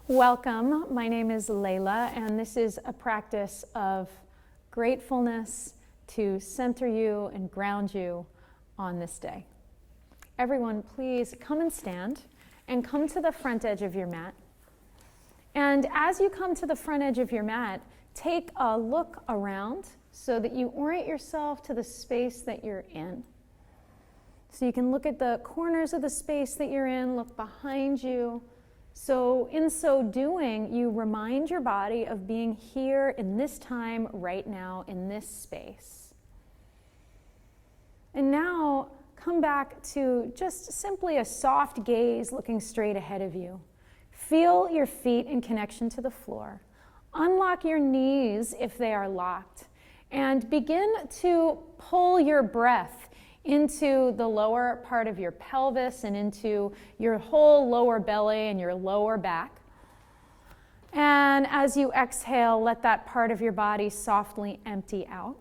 Welcome. My name is Leila, and this is a practice of gratefulness to center you and ground you on this day. Everyone, please come and stand and come to the front edge of your mat. And as you come to the front edge of your mat, take a look around so that you orient yourself to the space that you're in. So you can look at the corners of the space that you're in, look behind you. So in so doing, you remind your body of being here in this time, right now, in this space. And now come back to just simply a soft gaze looking straight ahead of you. Feel your feet in connection to the floor. Unlock your knees if they are locked, and begin to pull your breath into the lower part of your pelvis and into your whole lower belly and your lower back. And as you exhale, let that part of your body softly empty out.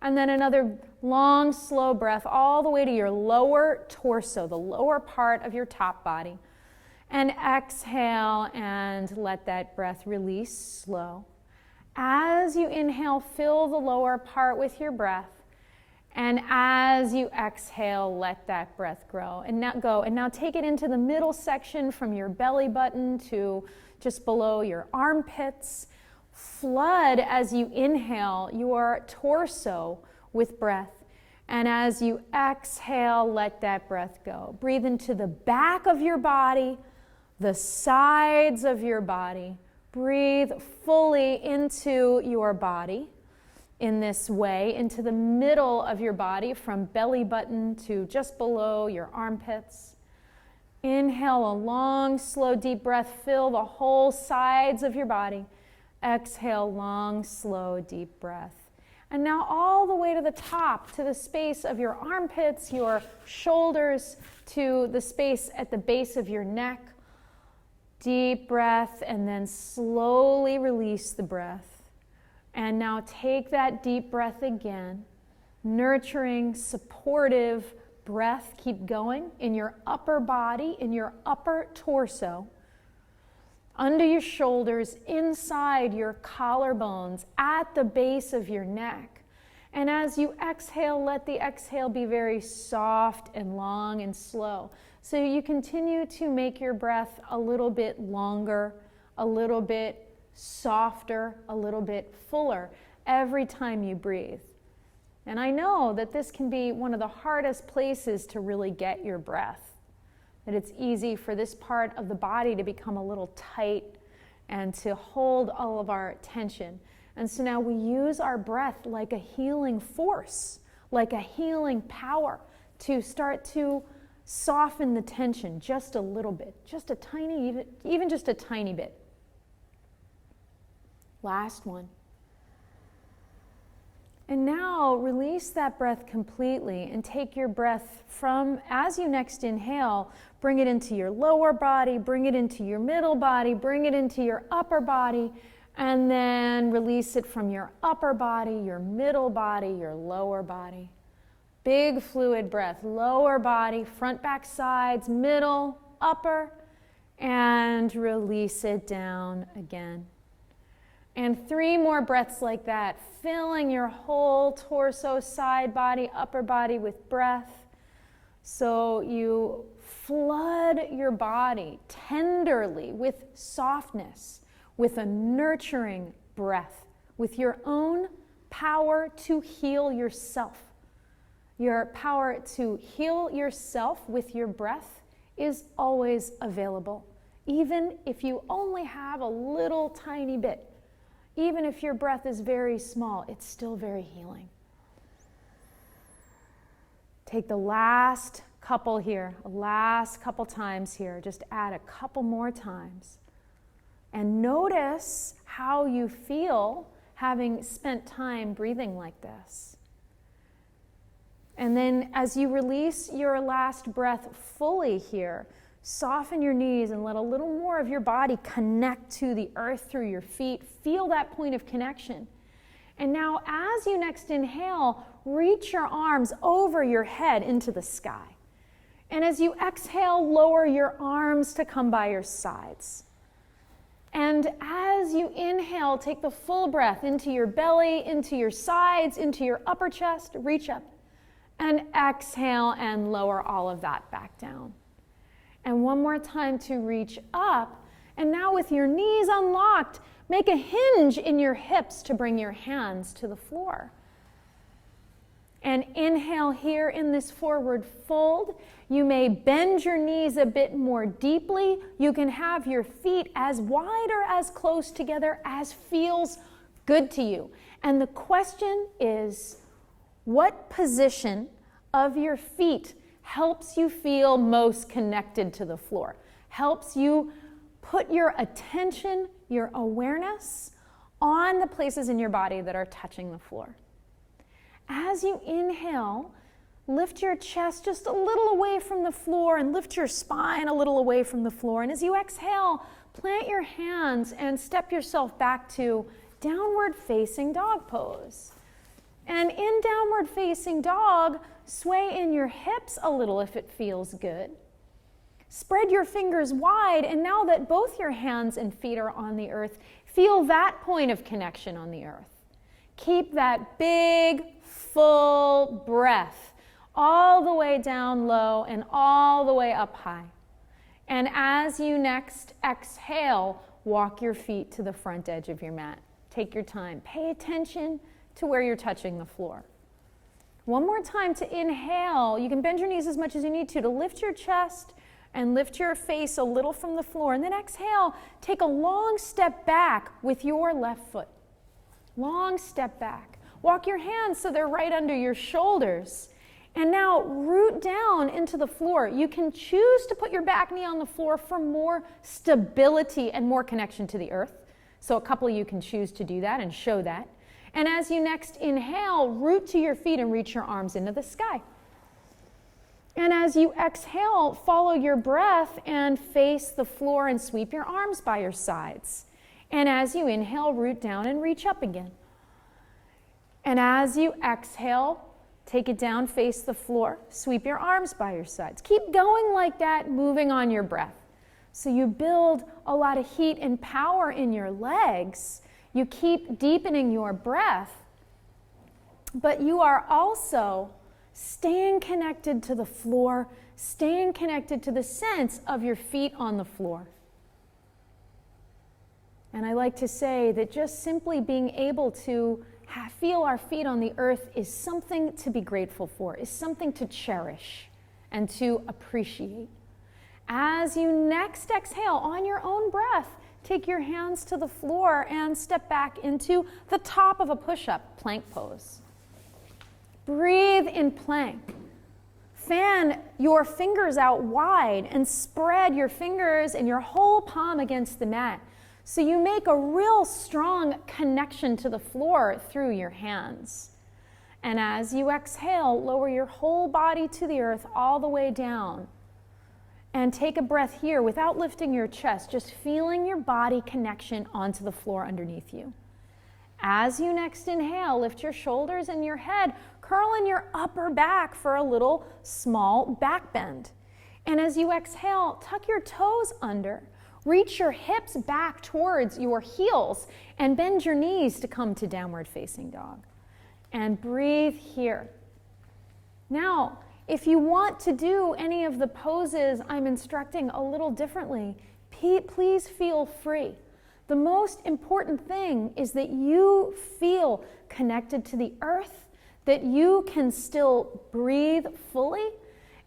And then another long, slow breath all the way to your lower torso, the lower part of your top body. And exhale and let that breath release slow. As you inhale, fill the lower part with your breath. And as you exhale, let that breath grow and now go. And now take it into the middle section from your belly button to just below your armpits. Flood as you inhale your torso with breath. And as you exhale, let that breath go. Breathe into the back of your body, the sides of your body. Breathe fully into your body. In this way, into the middle of your body from belly button to just below your armpits. Inhale a long, slow, deep breath. Fill the whole sides of your body. Exhale, long, slow, deep breath. And now all the way to the top, to the space of your armpits, your shoulders, to the space at the base of your neck. Deep breath, and then slowly release the breath. And now take that deep breath again, nurturing, supportive breath. Keep going in your upper body, in your upper torso, under your shoulders, inside your collarbones, at the base of your neck. And as you exhale, let the exhale be very soft and long and slow. So you continue to make your breath a little bit longer, a little bit softer, a little bit fuller every time you breathe. And I know that this can be one of the hardest places to really get your breath, that it's easy for this part of the body to become a little tight and to hold all of our tension. And so now we use our breath like a healing force, like a healing power to start to soften the tension just a little bit, just a tiny, even just a tiny bit. Last one. And now release that breath completely and take your breath from, as you next inhale, bring it into your lower body, bring it into your middle body, bring it into your upper body, and then release it from your upper body, your middle body, your lower body. Big fluid breath, lower body, front, back, sides, middle, upper, and release it down again. And 3 more breaths like that, filling your whole torso, side body, upper body with breath. So you flood your body tenderly with softness, with a nurturing breath, with your own power to heal yourself. Your power to heal yourself with your breath is always available, even if you only have a little tiny bit. Even if your breath is very small, it's still very healing. Take the last couple here, last couple times here. Just add a couple more times. And notice how you feel having spent time breathing like this. And then as you release your last breath fully here, soften your knees and let a little more of your body connect to the earth through your feet. Feel that point of connection. And now as you next inhale, reach your arms over your head into the sky. And as you exhale, lower your arms to come by your sides. And as you inhale, take the full breath into your belly, into your sides, into your upper chest, reach up. And exhale and lower all of that back down. And one more time to reach up. And now with your knees unlocked, make a hinge in your hips to bring your hands to the floor. And inhale here in this forward fold. You may bend your knees a bit more deeply. You can have your feet as wide or as close together as feels good to you. And the question is, what position of your feet helps you feel most connected to the floor? Helps you put your attention, your awareness on the places in your body that are touching the floor. As you inhale, lift your chest just a little away from the floor and lift your spine a little away from the floor. And as you exhale, plant your hands and step yourself back to downward facing dog pose. And in downward facing dog, sway in your hips a little if it feels good. Spread your fingers wide, and now that both your hands and feet are on the earth, feel that point of connection on the earth. Keep that big, full breath all the way down low and all the way up high. And as you next exhale, walk your feet to the front edge of your mat. Take your time. Pay attention to where you're touching the floor. One more time to inhale. You can bend your knees as much as you need to lift your chest and lift your face a little from the floor. And then exhale, take a long step back with your left foot. Long step back. Walk your hands so they're right under your shoulders. And now root down into the floor. You can choose to put your back knee on the floor for more stability and more connection to the earth. So a couple of you can choose to do that and show that. And as you next inhale, root to your feet and reach your arms into the sky. And as you exhale, follow your breath and face the floor and sweep your arms by your sides. And as you inhale, root down and reach up again. And as you exhale, take it down, face the floor, sweep your arms by your sides. Keep going like that, moving on your breath. So you build a lot of heat and power in your legs. You keep deepening your breath, but you are also staying connected to the floor, staying connected to the sense of your feet on the floor. And I like to say that just simply being able to feel our feet on the earth is something to be grateful for, is something to cherish and to appreciate. As you next exhale on your own breath, take your hands to the floor and step back into the top of a push-up, plank pose. Breathe in plank. Fan your fingers out wide and spread your fingers and your whole palm against the mat. So you make a real strong connection to the floor through your hands. And as you exhale, lower your whole body to the earth all the way down. And take a breath here without lifting your chest, just feeling your body connection onto the floor underneath you. As you next inhale, lift your shoulders and your head, curl in your upper back for a little small back bend. And as you exhale, tuck your toes under, reach your hips back towards your heels, and bend your knees to come to downward facing dog. And breathe here. Now, if you want to do any of the poses I'm instructing a little differently, please feel free. The most important thing is that you feel connected to the earth, that you can still breathe fully,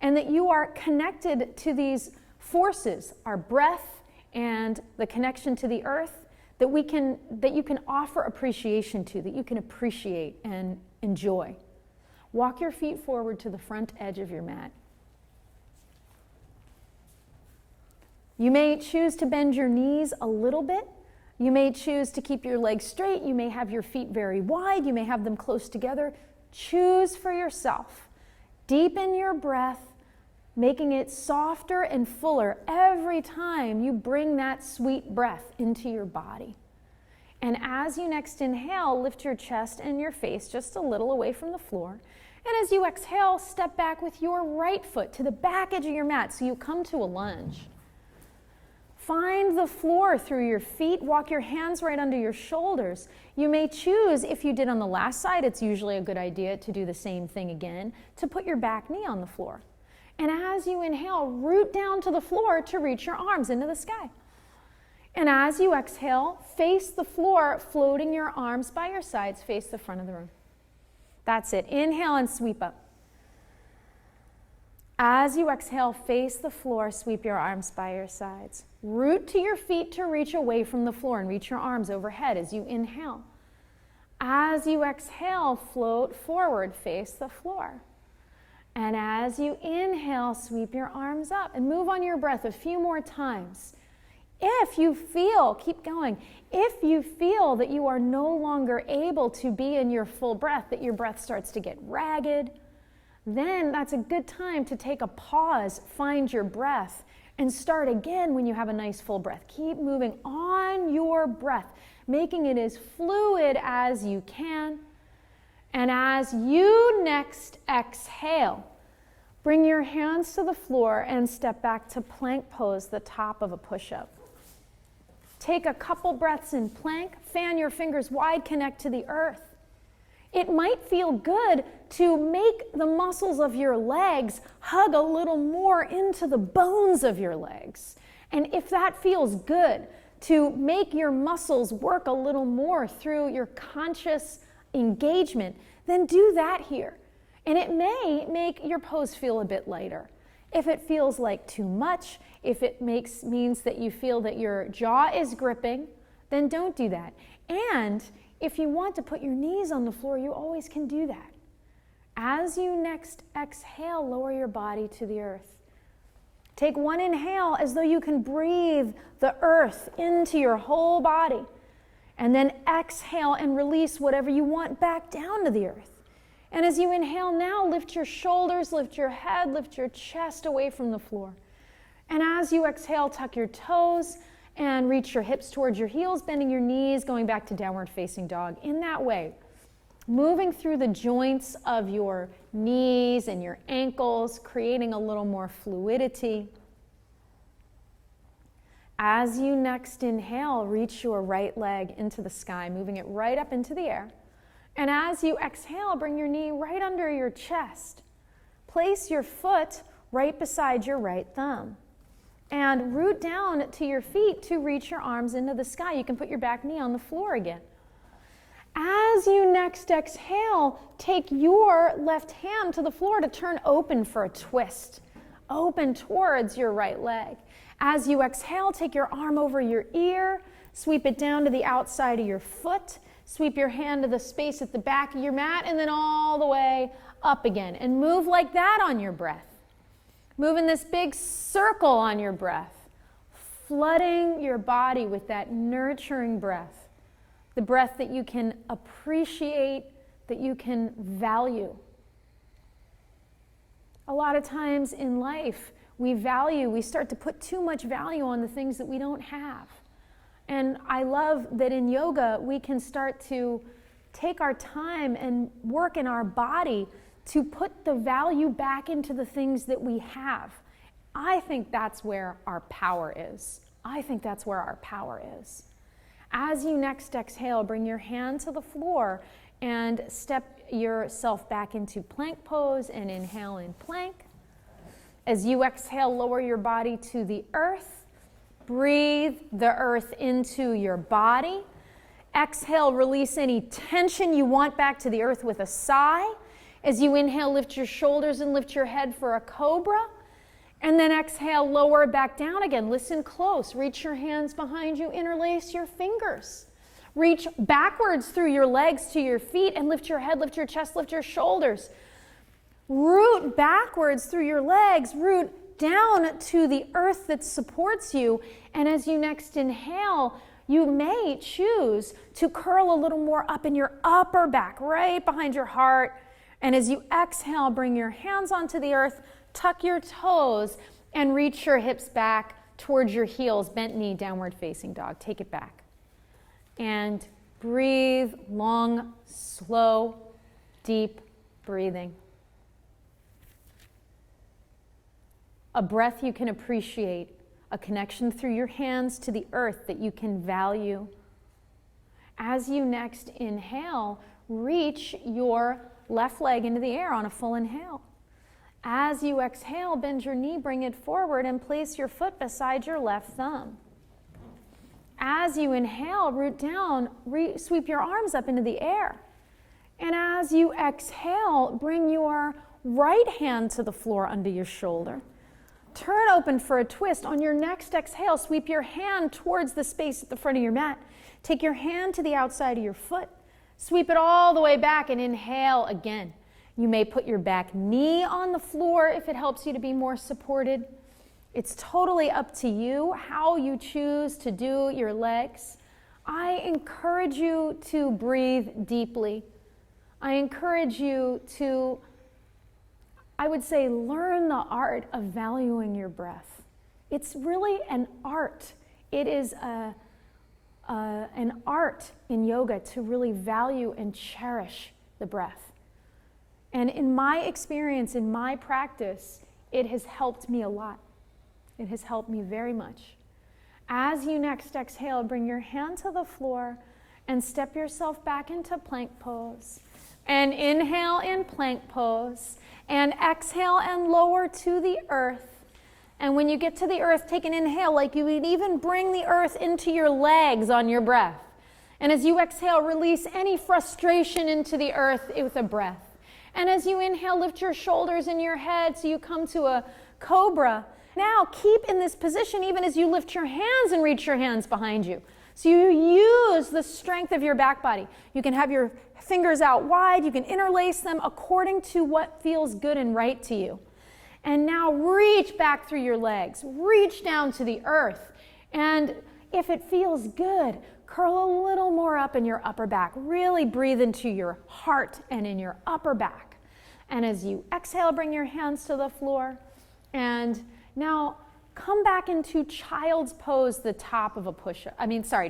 and that you are connected to these forces, our breath and the connection to the earth, that you can offer appreciation to, that you can appreciate and enjoy. Walk your feet forward to the front edge of your mat. You may choose to bend your knees a little bit. You may choose to keep your legs straight. You may have your feet very wide. You may have them close together. Choose for yourself. Deepen your breath, making it softer and fuller every time you bring that sweet breath into your body. And as you next inhale, lift your chest and your face just a little away from the floor. And as you exhale, step back with your right foot to the back edge of your mat so you come to a lunge. Find the floor through your feet. Walk your hands right under your shoulders. You may choose, if you did on the last side, it's usually a good idea to do the same thing again, to put your back knee on the floor. And as you inhale, root down to the floor to reach your arms into the sky. And as you exhale, face the floor, floating your arms by your sides, face the front of the room. That's it. Inhale and sweep up. As you exhale, face the floor, sweep your arms by your sides. Root to your feet to reach away from the floor and reach your arms overhead as you inhale. As you exhale, float forward, face the floor. And as you inhale, sweep your arms up and move on your breath a few more times. If you feel, keep going, if you feel that you are no longer able to be in your full breath, that your breath starts to get ragged, then that's a good time to take a pause, find your breath, and start again when you have a nice full breath. Keep moving on your breath, making it as fluid as you can. And as you next exhale, bring your hands to the floor and step back to plank pose, the top of a push-up. Take a couple breaths in plank, fan your fingers wide, connect to the earth. It might feel good to make the muscles of your legs hug a little more into the bones of your legs. And if that feels good, to make your muscles work a little more through your conscious engagement, then do that here. And it may make your pose feel a bit lighter. If it feels like too much, if it means that you feel that your jaw is gripping, then don't do that. And if you want to put your knees on the floor, you always can do that. As you next exhale, lower your body to the earth. Take one inhale as though you can breathe the earth into your whole body. And then exhale and release whatever you want back down to the earth. And as you inhale now, lift your shoulders, lift your head, lift your chest away from the floor. And as you exhale, tuck your toes and reach your hips towards your heels, bending your knees, going back to downward facing dog. In that way, moving through the joints of your knees and your ankles, creating a little more fluidity. As you next inhale, reach your right leg into the sky, moving it right up into the air. And as you exhale, bring your knee right under your chest. Place your foot right beside your right thumb. And root down to your feet to reach your arms into the sky. You can put your back knee on the floor again. As you next exhale, take your left hand to the floor to turn open for a twist. Open towards your right leg. As you exhale, take your arm over your ear, sweep it down to the outside of your foot, sweep your hand to the space at the back of your mat, and then all the way up again. And move like that on your breath. Move in this big circle on your breath, flooding your body with that nurturing breath, the breath that you can appreciate, that you can value. A lot of times in life, we start to put too much value on the things that we don't have. And I love that in yoga, we can start to take our time and work in our body to put the value back into the things that we have. I think that's where our power is. As you next exhale, bring your hand to the floor and step yourself back into plank pose and inhale in plank. As you exhale, lower your body to the earth. Breathe the earth into your body. Exhale, release any tension you want back to the earth with a sigh. As you inhale, lift your shoulders and lift your head for a cobra. And then exhale, lower back down again. Listen close. Reach your hands behind you. Interlace your fingers. Reach backwards through your legs to your feet and lift your head, lift your chest, lift your shoulders. Root backwards through your legs. Root down to the earth that supports you. And as you next inhale, you may choose to curl a little more up in your upper back, right behind your heart. And as you exhale, bring your hands onto the earth, tuck your toes, and reach your hips back towards your heels, bent knee, downward facing dog. Take it back. And breathe, long, slow, deep breathing. A breath you can appreciate, a a connection through your hands to the earth that you can value. As you next inhale, reach your left leg into the air on a full inhale. As you exhale, bend your knee, bring it forward, and place your foot beside your left thumb. As you inhale, root down, sweep your arms up into the air. And as you exhale, bring your right hand to the floor under your shoulder. Turn open for a twist. On your next exhale, sweep your hand towards the space at the front of your mat. Take your hand to the outside of your foot. Sweep it all the way back and inhale again. You may put your back knee on the floor if it helps you to be more supported. It's totally up to you how you choose to do your legs. I encourage you to breathe deeply. I encourage you to, I would say, learn the art of valuing your breath. It's really an art. It is an art in yoga to really value and cherish the breath. And in my experience, in my practice, it has helped me a lot. It has helped me very much. As you next exhale, bring your hand to the floor and step yourself back into plank pose. And inhale in plank pose. And exhale and lower to the earth. And when you get to the earth, take an inhale like you would even bring the earth into your legs on your breath. And as you exhale, release any frustration into the earth with a breath. And as you inhale, lift your shoulders and your head so you come to a cobra. Now keep in this position even as you lift your hands and reach your hands behind you. So you use the strength of your back body. You can have your fingers out wide. You can interlace them according to what feels good and right to you. And now reach back through your legs. Reach down to the earth. And if it feels good, curl a little more up in your upper back. Really breathe into your heart and in your upper back. And as you exhale, bring your hands to the floor. And now come back into child's pose, the top of a push-up.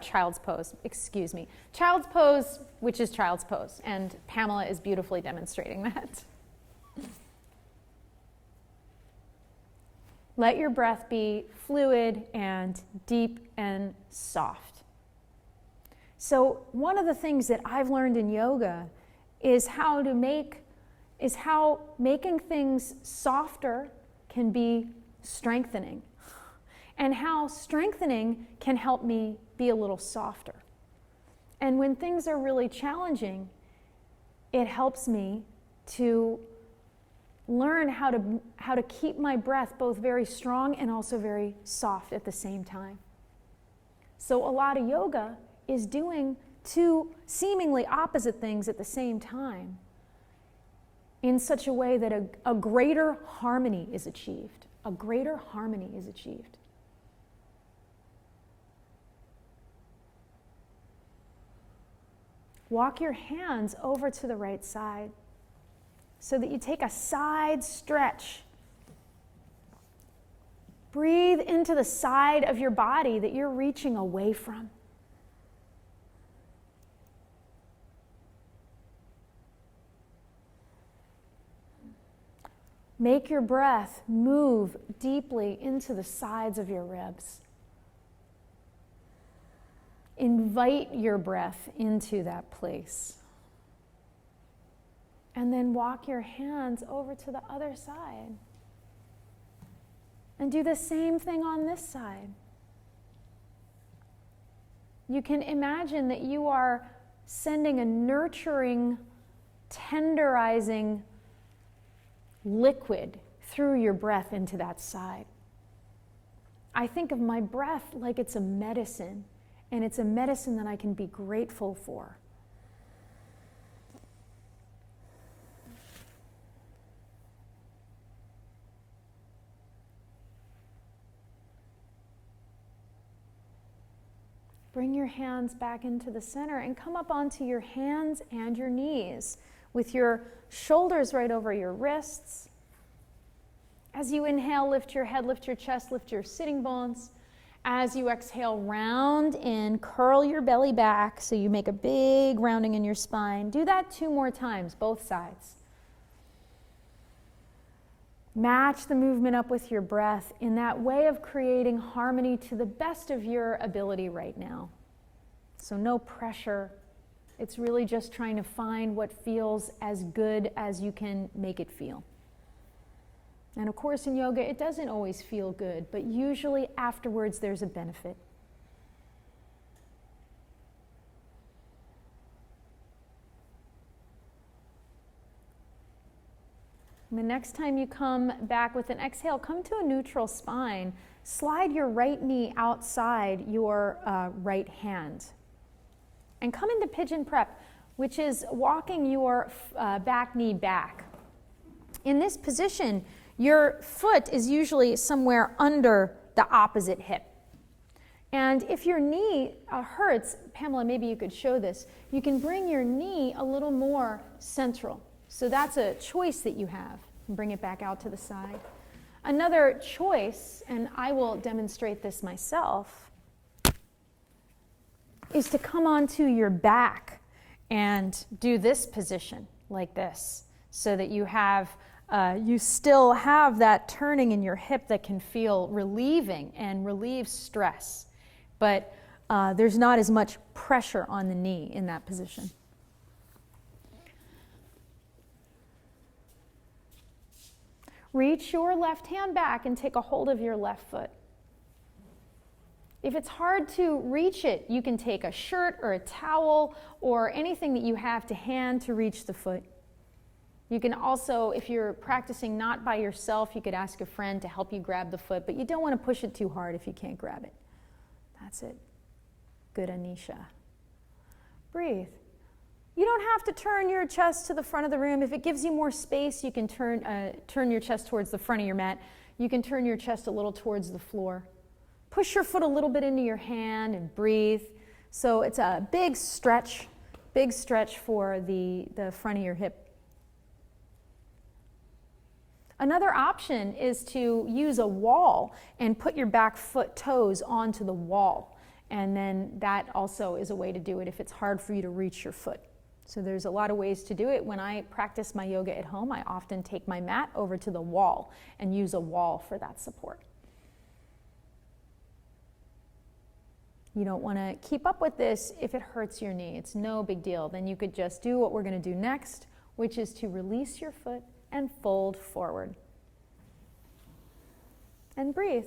Child's pose, excuse me. Child's pose, which is child's pose. And Pamela is beautifully demonstrating that. Let your breath be fluid and deep and soft. So one of the things that I've learned in yoga is how making things softer can be strengthening, and how strengthening can help me be a little softer. And when things are really challenging, it helps me to learn how to keep my breath both very strong and also very soft at the same time. So a lot of yoga is doing two seemingly opposite things at the same time in such a way that a greater harmony is achieved. A greater harmony is achieved. Walk your hands over to the right side so that you take a side stretch. Breathe into the side of your body that you're reaching away from. Make your breath move deeply into the sides of your ribs. Invite your breath into that place. And then walk your hands over to the other side. And do the same thing on this side. You can imagine that you are sending a nurturing, tenderizing liquid through your breath into that side. I think of my breath like it's a medicine, and it's a medicine that I can be grateful for. Bring your hands back into the center and come up onto your hands and your knees with your shoulders right over your wrists. As you inhale, lift your head, lift your chest, lift your sitting bones. As you exhale, round in, curl your belly back so you make a big rounding in your spine. Do that 2 more times, both sides. Match the movement up with your breath in that way of creating harmony to the best of your ability right now. So no pressure. It's really just trying to find what feels as good as you can make it feel. And of course in yoga it doesn't always feel good, but usually afterwards there's a benefit. And the next time you come back with an exhale, come to a neutral spine. Slide your right knee outside your right hand. And come into pigeon prep, which is walking your back knee back. In this position, your foot is usually somewhere under the opposite hip. And if your knee hurts, Pamela, maybe you could show this, you can bring your knee a little more central. So that's a choice that you have. Bring it back out to the side. Another choice, and I will demonstrate this myself, is to come onto your back and do this position like this, so that you still have that turning in your hip that can feel relieving and relieve stress, but there's not as much pressure on the knee in that position. Reach your left hand back and take a hold of your left foot. If it's hard to reach it, you can take a shirt or a towel or anything that you have to hand to reach the foot. You can also, if you're practicing not by yourself, you could ask a friend to help you grab the foot, but you don't want to push it too hard if you can't grab it. That's it. Good, Anisha. Breathe. You don't have to turn your chest to the front of the room. If it gives you more space, you can turn your chest towards the front of your mat. You can turn your chest a little towards the floor. Push your foot a little bit into your hand and breathe. So it's a big stretch for the front of your hip. Another option is to use a wall and put your back foot toes onto the wall. And then that also is a way to do it if it's hard for you to reach your foot. So there's a lot of ways to do it. When I practice my yoga at home, I often take my mat over to the wall and use a wall for that support. You don't want to keep up with this if it hurts your knee. It's no big deal. Then you could just do what we're going to do next, which is to release your foot and fold forward. And breathe.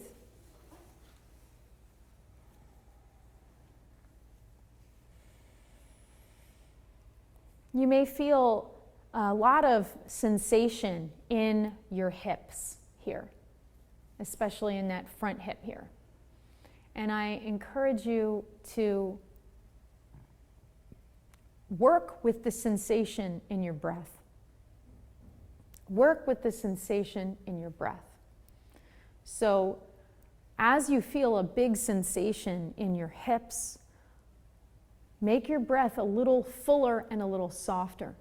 You may feel a lot of sensation in your hips here, especially in that front hip here. And I encourage you to work with the sensation in your breath. Work with the sensation in your breath. So as you feel a big sensation in your hips, make your breath a little fuller and a little softer.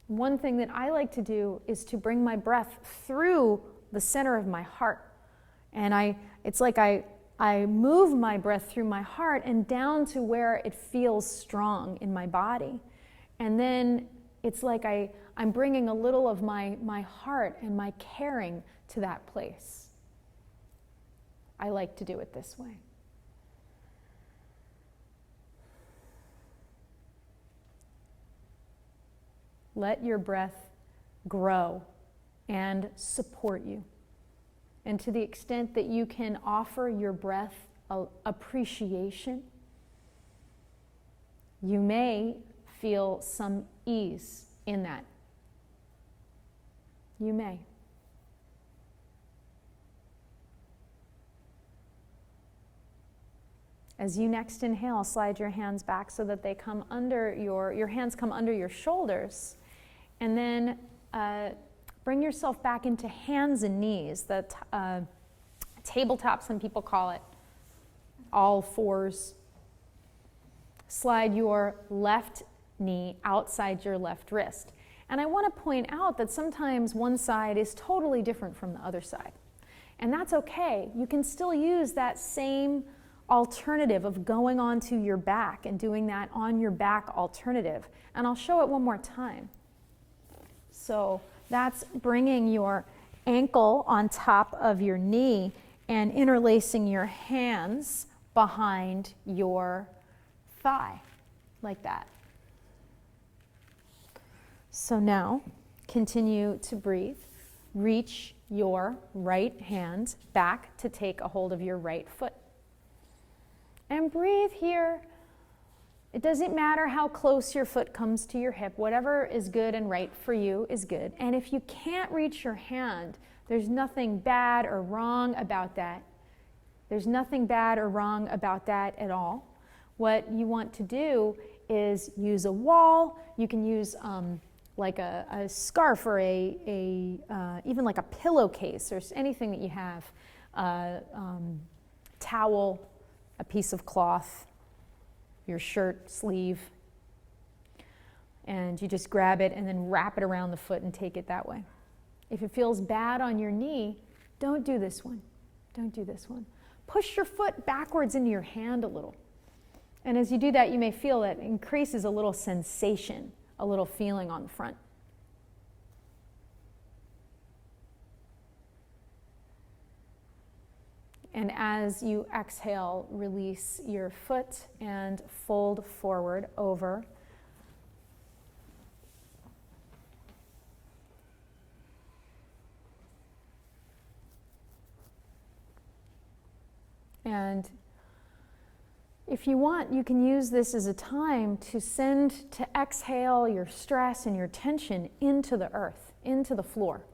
One thing that I like to do is to bring my breath through the center of my heart. And it's like I move my breath through my heart and down to where it feels strong in my body. And then it's like I'm bringing a little of my heart and my caring to that place. I like to do it this way. Let your breath grow and support you. And to the extent that you can offer your breath appreciation, you may feel some ease in that. You may. As you next inhale, slide your hands back so that they come under your hands come under your shoulders. And then bring yourself back into hands and knees, the tabletop, some people call it, all fours. Slide your left knee outside your left wrist. And I want to point out that sometimes one side is totally different from the other side. And that's okay. You can still use that same alternative of going onto your back and doing that on your back alternative. And I'll show it one more time. So that's bringing your ankle on top of your knee and interlacing your hands behind your thigh, like that. So now, continue to breathe. Reach your right hand back to take a hold of your right foot. And breathe here. It doesn't matter how close your foot comes to your hip. Whatever is good and right for you is good. And if you can't reach your hand, there's nothing bad or wrong about that. There's nothing bad or wrong about that at all. What you want to do is use a wall. You can use like a scarf or even like a pillowcase or anything that you have, towel, a piece of cloth, your shirt sleeve, and you just grab it and then wrap it around the foot and take it that way. If it feels bad on your knee, don't do this one. Don't do this one. Push your foot backwards into your hand a little. And as you do that, you may feel that it increases a little sensation, a little feeling on the front. And as you exhale, release your foot and fold forward over. And if you want, you can use this as a time to exhale your stress and your tension into the earth, into the floor.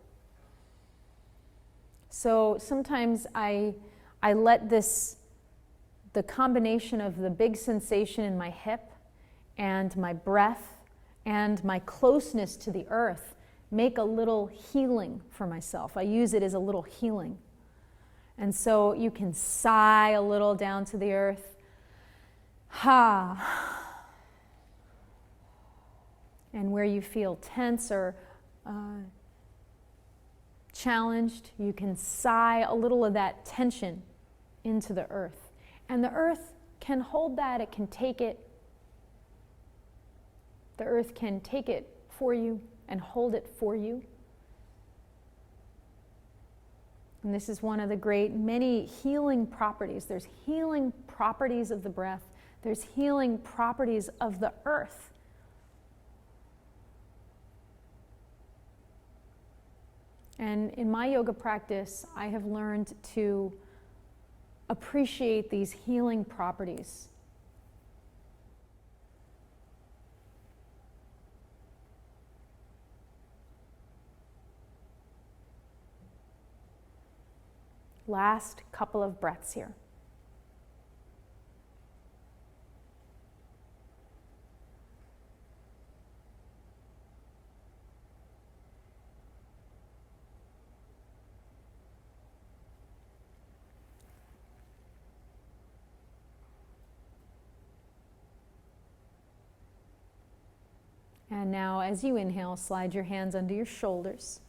So sometimes I let the combination of the big sensation in my hip and my breath and my closeness to the earth make a little healing for myself. I use it as a little healing. And so you can sigh a little down to the earth. Ha. And where you feel tense or challenged, you can sigh a little of that tension into the earth. And the earth can hold that, it can take it. The earth can take it for you and hold it for you. And this is one of the many healing properties. There's healing properties of the breath. There's healing properties of the earth. And in my yoga practice, I have learned to appreciate these healing properties. Last couple of breaths here. And now, as you inhale, slide your hands under your shoulders.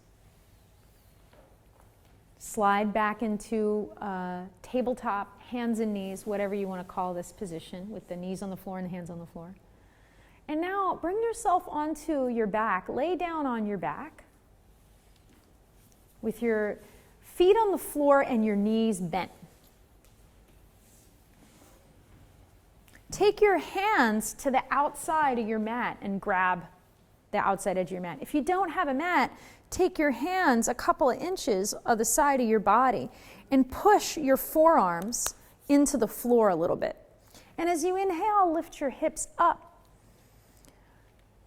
Slide back into tabletop, hands and knees, whatever you want to call this position, with the knees on the floor and the hands on the floor. And now bring yourself onto your back. Lay down on your back with your feet on the floor and your knees bent. Take your hands to the outside of your mat and grab the outside edge of your mat. If you don't have a mat, take your hands a couple of inches of the side of your body and push your forearms into the floor a little bit. And as you inhale, lift your hips up.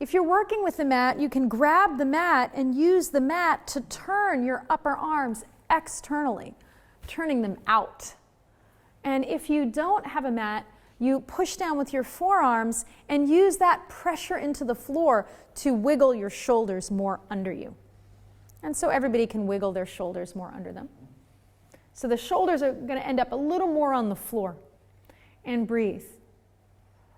If you're working with the mat, you can grab the mat and use the mat to turn your upper arms externally, turning them out. And if you don't have a mat, you push down with your forearms and use that pressure into the floor to wiggle your shoulders more under you. And so everybody can wiggle their shoulders more under them. So the shoulders are going to end up a little more on the floor. And breathe.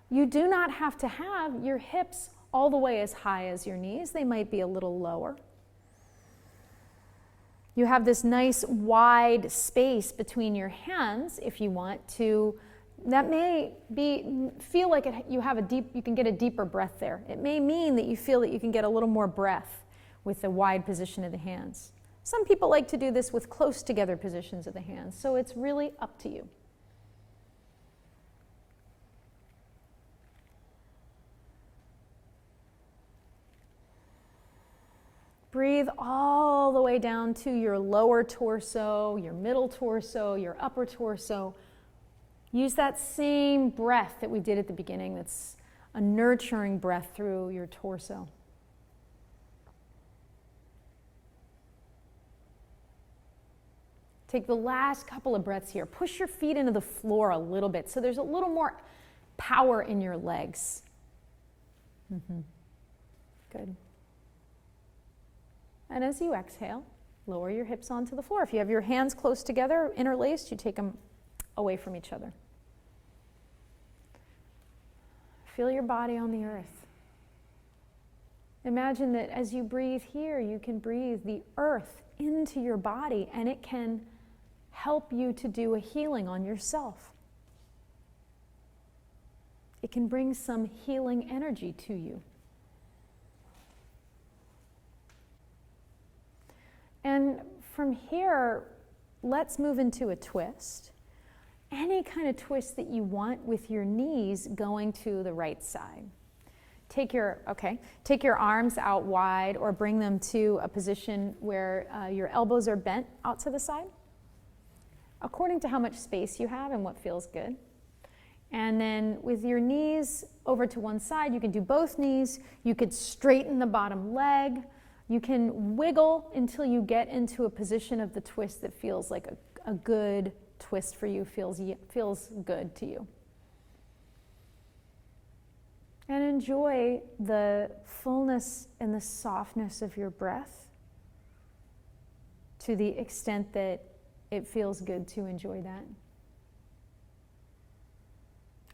You do not have to have your hips all the way as high as your knees. They might be a little lower. You have this nice wide space between your hands if you want to. That may feel like you can get a deeper breath there. It may mean that you feel that you can get a little more breath with the wide position of the hands. Some people like to do this with close together positions of the hands, so it's really up to you. Breathe all the way down to your lower torso, your middle torso, your upper torso. Use that same breath that we did at the beginning. That's a nurturing breath through your torso. Take the last couple of breaths here. Push your feet into the floor a little bit so there's a little more power in your legs. Good. And as you exhale, lower your hips onto the floor. If you have your hands close together, interlaced, you take them away from each other. Feel your body on the earth. Imagine that as you breathe here, you can breathe the earth into your body, and it can help you to do a healing on yourself. It can bring some healing energy to you. And from here, let's move into a twist. Any kind of twist that you want with your knees going to the right side. Take your arms out wide or bring them to a position where your elbows are bent out to the side, according to how much space you have and what feels good. And then with your knees over to one side, you can do both knees. You could straighten the bottom leg. You can wiggle until you get into a position of the twist that feels like a good twist for you, feels good to you. And enjoy the fullness and the softness of your breath to the extent that it feels good to enjoy that.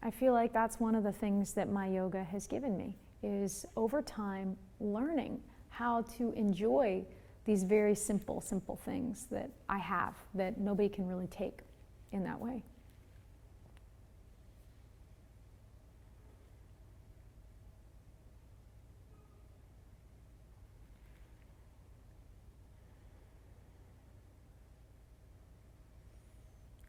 I feel like that's one of the things that my yoga has given me, is over time learning how to enjoy these very simple things that I have that nobody can really take in that way.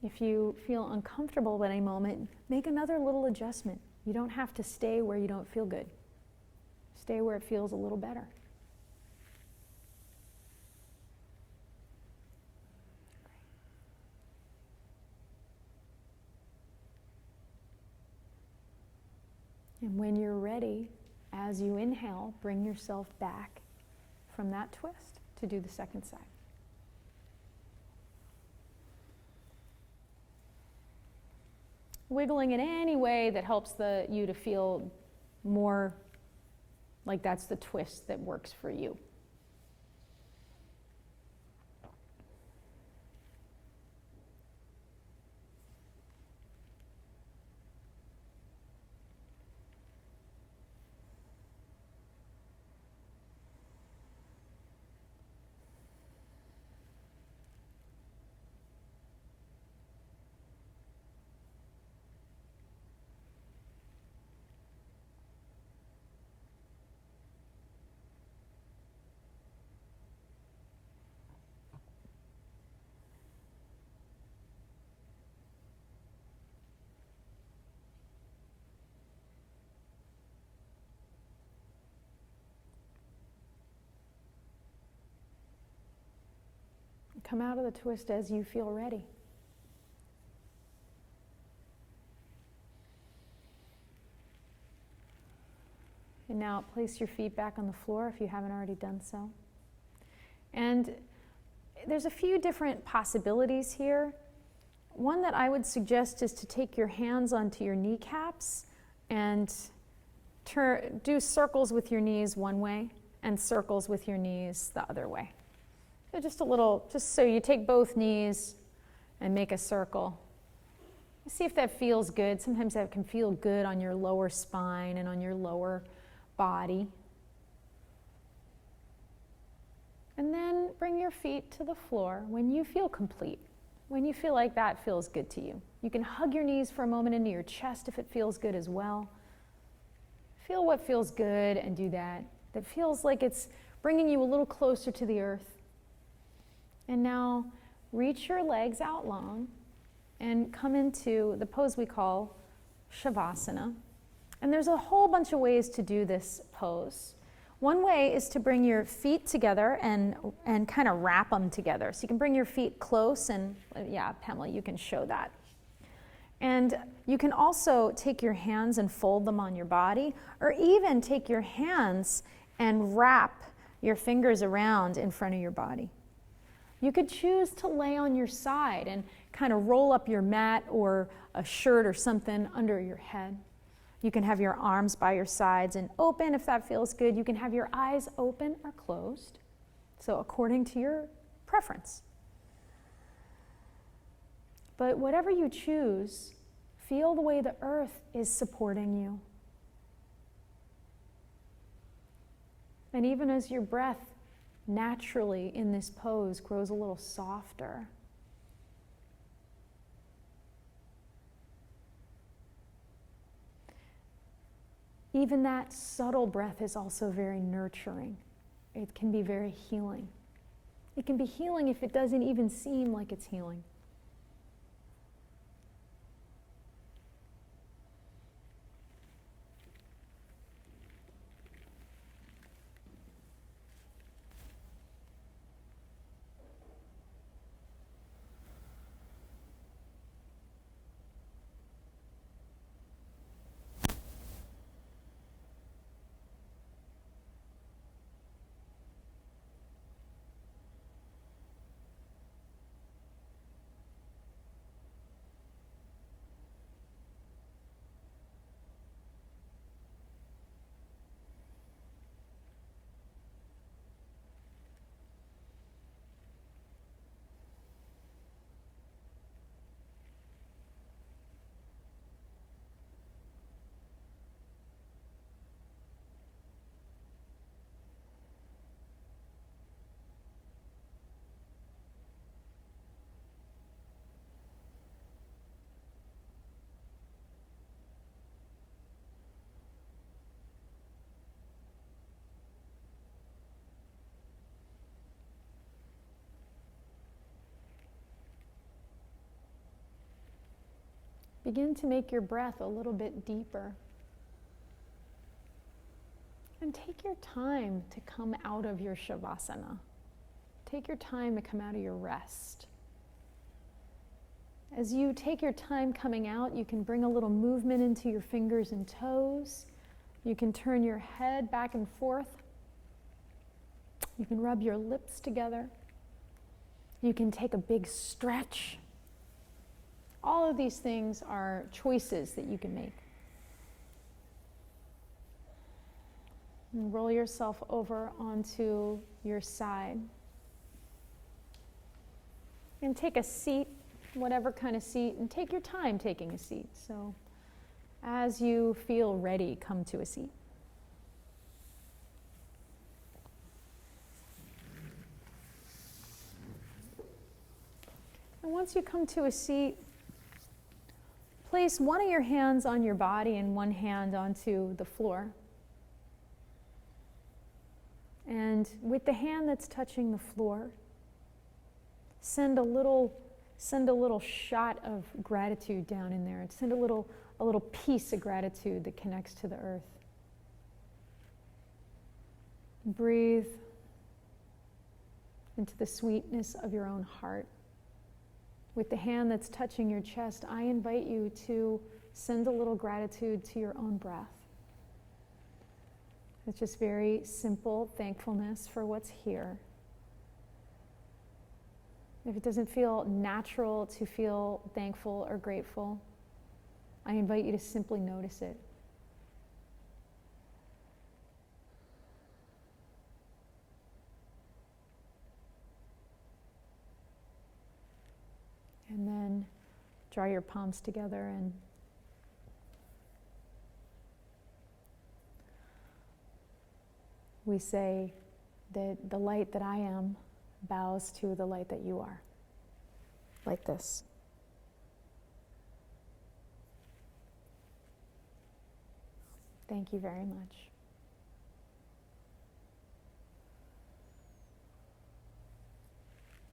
If you feel uncomfortable at any moment, make another little adjustment. You don't have to stay where you don't feel good. Stay where it feels a little better. And when you're ready, as you inhale, bring yourself back from that twist to do the second side. Wiggling in any way that helps you to feel more like that's the twist that works for you. Come out of the twist as you feel ready. And now place your feet back on the floor if you haven't already done so. And there's a few different possibilities here. One that I would suggest is to take your hands onto your kneecaps and do circles with your knees one way and circles with your knees the other way. So just so you take both knees and make a circle. See if that feels good. Sometimes that can feel good on your lower spine and on your lower body. And then bring your feet to the floor when you feel complete, when you feel like that feels good to you. You can hug your knees for a moment into your chest if it feels good as well. Feel what feels good and do that. That feels like it's bringing you a little closer to the earth. And now reach your legs out long and come into the pose we call Shavasana. And there's a whole bunch of ways to do this pose. One way is to bring your feet together and kind of wrap them together. So you can bring your feet close and, yeah, Pamela, you can show that. And you can also take your hands and fold them on your body, or even take your hands and wrap your fingers around in front of your body. You could choose to lay on your side and kind of roll up your mat or a shirt or something under your head. You can have your arms by your sides and open if that feels good. You can have your eyes open or closed, so according to your preference. But whatever you choose, feel the way the earth is supporting you. And even as your breath naturally in this pose grows a little softer, even that subtle breath is also very nurturing. It can be very healing. It can be healing if it doesn't even seem like it's healing. Begin to make your breath a little bit deeper. And take your time to come out of your Shavasana. Take your time to come out of your rest. As you take your time coming out, you can bring a little movement into your fingers and toes. You can turn your head back and forth. You can rub your lips together. You can take a big stretch. All of these things are choices that you can make. And roll yourself over onto your side. And take a seat, whatever kind of seat, and take your time taking a seat. So as you feel ready, come to a seat. And once you come to a seat, place one of your hands on your body and one hand onto the floor. And with the hand that's touching the floor, send a little shot of gratitude down in there. Send a little piece of gratitude that connects to the earth. Breathe into the sweetness of your own heart. With the hand that's touching your chest, I invite you to send a little gratitude to your own breath. It's just very simple thankfulness for what's here. If it doesn't feel natural to feel thankful or grateful, I invite you to simply notice it. And then draw your palms together and we say that the light that I am bows to the light that you are. Like this. Thank you very much.